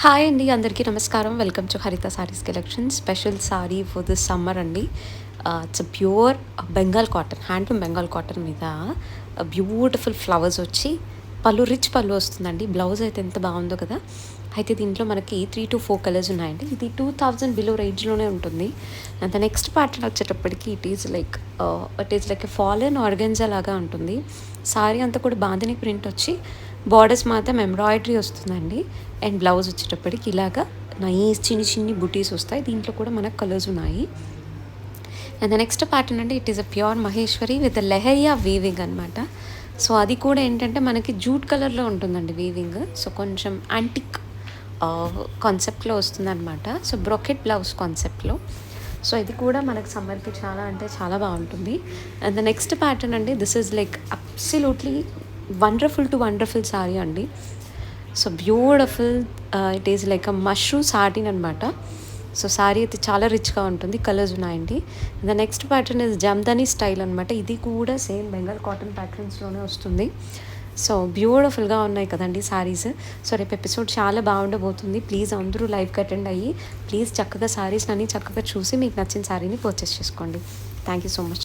Hi అండి, అందరికీ నమస్కారం. Welcome to Haritha sarees collection. Special saree for this summer అండి. It's pure Bengal cotton, handloom Bengal cotton మీద బ్యూటిఫుల్ ఫ్లవర్స్ వచ్చి రిచ్ పళ్ళు వస్తుందండి. బ్లౌజ్ అయితే ఎంత బాగుందో కదా. అయితే దీంట్లో మనకి 3 to 4 కలర్స్ ఉన్నాయండి. ఇది 2000 బిలో రేంజ్లోనే ఉంటుంది. అండ్ ద నెక్స్ట్ ప్యాటర్న్ వచ్చేటప్పటికి it is like a fallen organza లాగా ఉంటుంది. సారీ అంతా కూడా బాందిని ప్రింట్ వచ్చి బార్డర్స్ మాత్రం ఎంబ్రాయిడరీ వస్తుందండి. అండ్ బ్లౌజ్ వచ్చేటప్పటికి ఇలాగా నైస్ చిన్ని చిన్ని బుటీస్ వస్తాయి. దీంట్లో కూడా మనకు కలర్స్ ఉన్నాయి. అండ్ ద నెక్స్ట్ ప్యాటర్న్ అంటే it is a pure Maheshwari with Leheriya weaving అనమాట. సో అది కూడా ఏంటంటే మనకి జూట్ కలర్లో ఉంటుందండి వీవింగ్. సో కొంచెం యాంటిక్ కాన్సెప్ట్లో వస్తుందన్నమాట. సో బ్రొకెట్ బ్లౌజ్ కాన్సెప్ట్లో. సో ఇది కూడా మనకు సమ్మర్కి చాలా అంటే చాలా బాగుంటుంది. అండ్ ద నెక్స్ట్ ప్యాటర్న్ అండి, this is like absolutely wonderful saree అండి. So beautiful, it is like a mushroom satin అనమాట. సో సారీ అయితే చాలా రిచ్గా ఉంటుంది, కలర్స్ ఉన్నాయండి. The next pattern is Jamdani style అనమాట. ఇది కూడా సేమ్ బెంగాల్ కాటన్ ప్యాటర్న్స్లోనే వస్తుంది. సో బ్యూటిఫుల్గా ఉన్నాయి కదండి సారీస్. సో రేపు ఎపిసోడ్ చాలా బాగుండబోతుంది. ప్లీజ్ అందరూ లైవ్కి అటెండ్ అయ్యి ప్లీజ్ చక్కగా సారీస్ అన్ని చక్కగా చూసి మీకు నచ్చిన సారీని పర్చేస్ చేసుకోండి. Thank you so much.